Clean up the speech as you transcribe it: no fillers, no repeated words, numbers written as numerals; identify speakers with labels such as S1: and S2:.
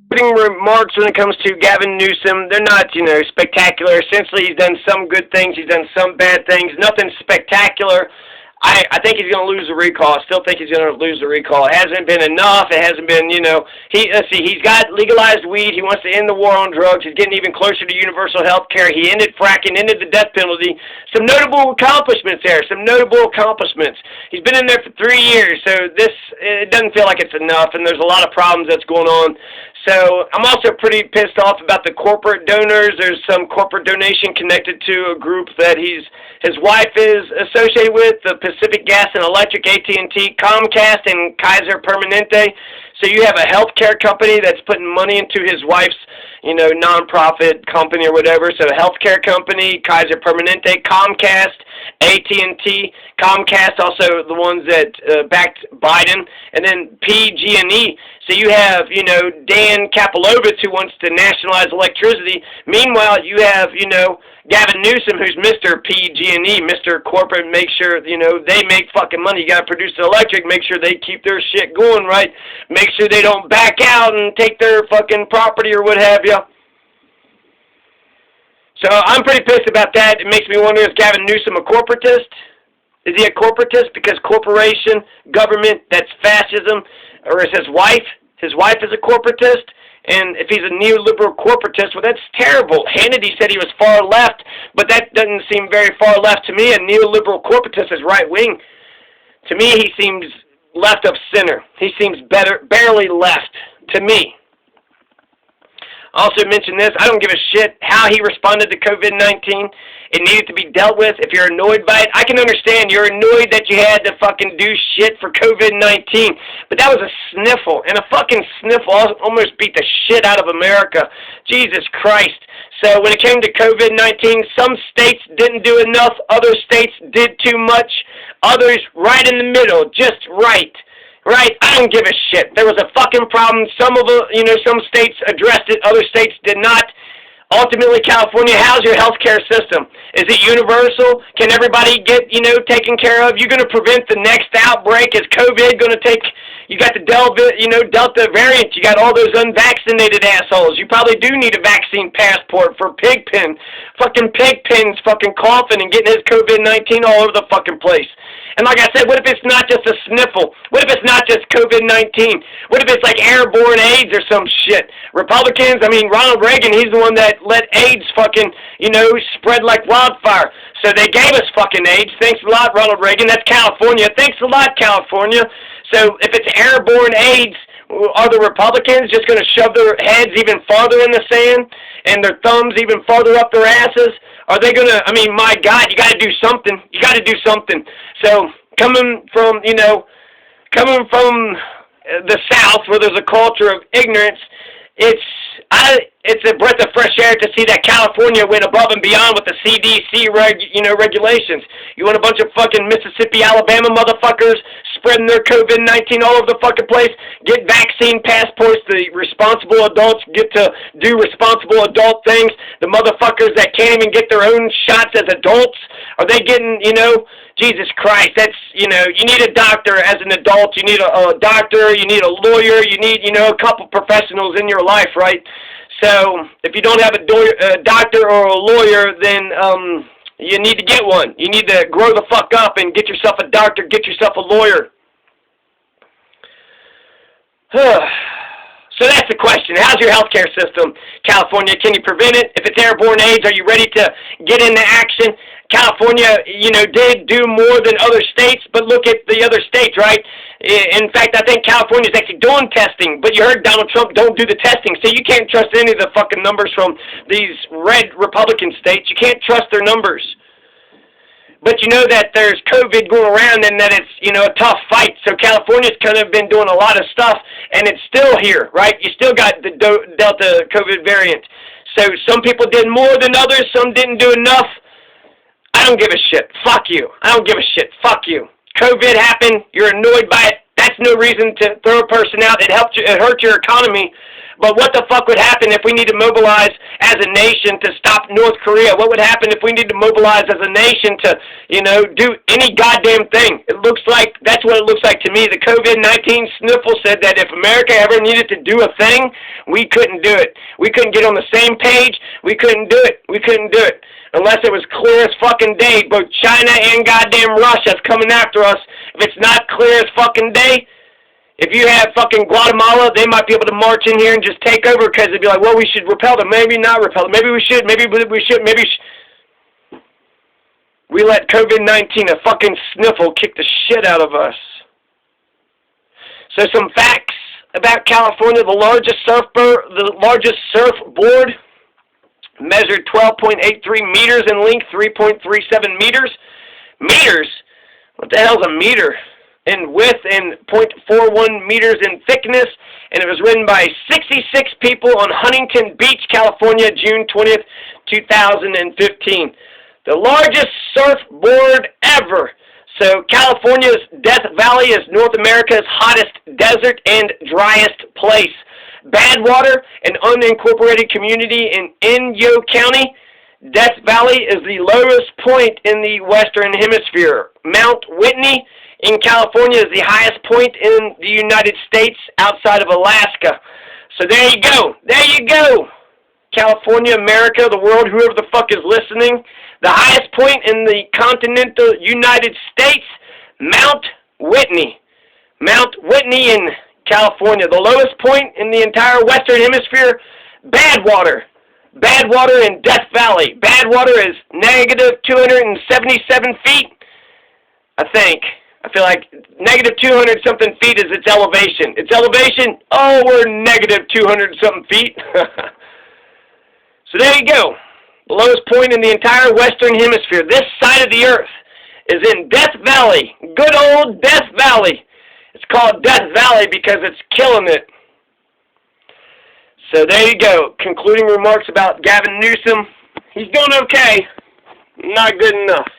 S1: remarks when it comes to Gavin Newsom. They're not, spectacular. Essentially, he's done some good things. He's done some bad things. Nothing spectacular. I think he's going to lose the recall. I still think he's going to lose the recall. It hasn't been enough. It hasn't been, he's got legalized weed. He wants to end the war on drugs. He's getting even closer to universal health care. He ended fracking, ended the death penalty. Some notable accomplishments there. Some notable accomplishments. He's been in there for 3 years, so it doesn't feel like it's enough, and there's a lot of problems that's going on. So I'm also pretty pissed off about the corporate donors. There's some corporate donation connected to a group that his wife is associated with, the Pacific Gas and Electric, AT&T, Comcast, and Kaiser Permanente. So you have a healthcare company that's putting money into his wife's, nonprofit company or whatever. So healthcare company, Kaiser Permanente, Comcast, AT&T, Comcast, also the ones that backed Biden, and then PG&E. So you have, Dan Kapilovitz, who wants to nationalize electricity. Meanwhile, you have, Gavin Newsom, who's Mr. PG&E, Mr. Corporate, make sure, they make fucking money. You got to produce the electric, make sure they keep their shit going, right? Make sure they don't back out and take their fucking property or what have you. So I'm pretty pissed about that. It makes me wonder, is Gavin Newsom a corporatist? Is he a corporatist? Because corporation, government, that's fascism. Or is his wife? His wife is a corporatist. And if he's a neoliberal corporatist, well, that's terrible. Hannity said he was far left, but that doesn't seem very far left to me. A neoliberal corporatist is right wing. To me, he seems left of center. He seems barely left to me. Also mentioned this, I don't give a shit how he responded to COVID-19. It needed to be dealt with. If you're annoyed by it, I can understand you're annoyed that you had to fucking do shit for COVID-19. But that was a sniffle, and a fucking sniffle almost beat the shit out of America. Jesus Christ. So when it came to COVID-19, some states didn't do enough, other states did too much, others right in the middle, just right. Right? I don't give a shit. There was a fucking problem. Some states addressed it, other states did not. Ultimately, California, how's your healthcare system? Is it universal? Can everybody get, taken care of? You're going to prevent the next outbreak? Is COVID going to take, you got the Delta variant, you got all those unvaccinated assholes. You probably do need a vaccine passport for Pigpen. Fucking Pigpen's fucking coughing and getting his COVID-19 all over the fucking place. And like I said, what if it's not just a sniffle? What if it's not just COVID-19? What if it's like airborne AIDS or some shit? Republicans, Ronald Reagan, he's the one that let AIDS fucking, spread like wildfire. So they gave us fucking AIDS. Thanks a lot, Ronald Reagan. That's California. Thanks a lot, California. So if it's airborne AIDS, are the Republicans just going to shove their heads even farther in the sand and their thumbs even farther up their asses? Are they going to, my God, you got to do something. You got to do something. So coming from the South where there's a culture of ignorance, it's a breath of fresh air to see that California went above and beyond with the CDC regulations. You want a bunch of fucking Mississippi, Alabama motherfuckers spreading their COVID-19 all over the fucking place? Get vaccine passports. The responsible adults get to do responsible adult things. The motherfuckers that can't even get their own shots as adults, are they getting, Jesus Christ, that's, you need a doctor as an adult. You need a doctor. You need a lawyer. You need, a couple professionals in your life, right? So if you don't have a doctor or a lawyer, then you need to get one. You need to grow the fuck up and get yourself a doctor, get yourself a lawyer. So that's the question. How's your healthcare system, California? Can you prevent it? If it's airborne AIDS, are you ready to get into action? California, did do more than other states, but look at the other states, right? In fact, I think California's actually doing testing, but you heard Donald Trump don't do the testing, so you can't trust any of the fucking numbers from these red Republican states. You can't trust their numbers. But you know that there's COVID going around and that it's, a tough fight. So California's kind of been doing a lot of stuff, and it's still here, right? You still got the Delta COVID variant. So some people did more than others, some didn't do enough. I don't give a shit. Fuck you. I don't give a shit. Fuck you. COVID happened. You're annoyed by it. That's no reason to throw a person out. It hurt your economy. But what the fuck would happen if we need to mobilize as a nation to stop North Korea? What would happen if we need to mobilize as a nation to, do any goddamn thing? It looks like, that's what it looks like to me. The COVID-19 sniffle said that if America ever needed to do a thing, we couldn't do it. We couldn't get on the same page. We couldn't do it. We couldn't do it. Unless it was clear as fucking day. Both China and goddamn Russia's coming after us. If it's not clear as fucking day, if you have fucking Guatemala, they might be able to march in here and just take over because they'd be like, well, we should repel them. Maybe not repel them. Maybe we should. Maybe we should. We let COVID-19, a fucking sniffle, kick the shit out of us. So some facts about California. The largest surfboard measured 12.83 meters in length, 3.37 meters. Meters? What the hell's a meter? In width and 0.41 meters in thickness, and it was ridden by 66 people on Huntington Beach, California, June 20th, 2015. The largest surfboard ever. So California's Death Valley is North America's hottest desert and driest place. Badwater, an unincorporated community in Inyo County. Death Valley is the lowest point in the Western Hemisphere. Mount Whitney in California is the highest point in the United States outside of Alaska. So there you go. There you go. California, America, the world, whoever the fuck is listening. The highest point in the continental United States, Mount Whitney. Mount Whitney in California. The lowest point in the entire Western Hemisphere, Badwater. Badwater in Death Valley. Badwater is negative 277 feet, I think. I feel like negative 200-something feet is its elevation. Its elevation, oh, we're negative 200-something feet. So there you go. The lowest point in the entire Western Hemisphere. This side of the earth is in Death Valley. Good old Death Valley. It's called Death Valley because it's killing it. So there you go. Concluding remarks about Gavin Newsom. He's doing okay. Not good enough.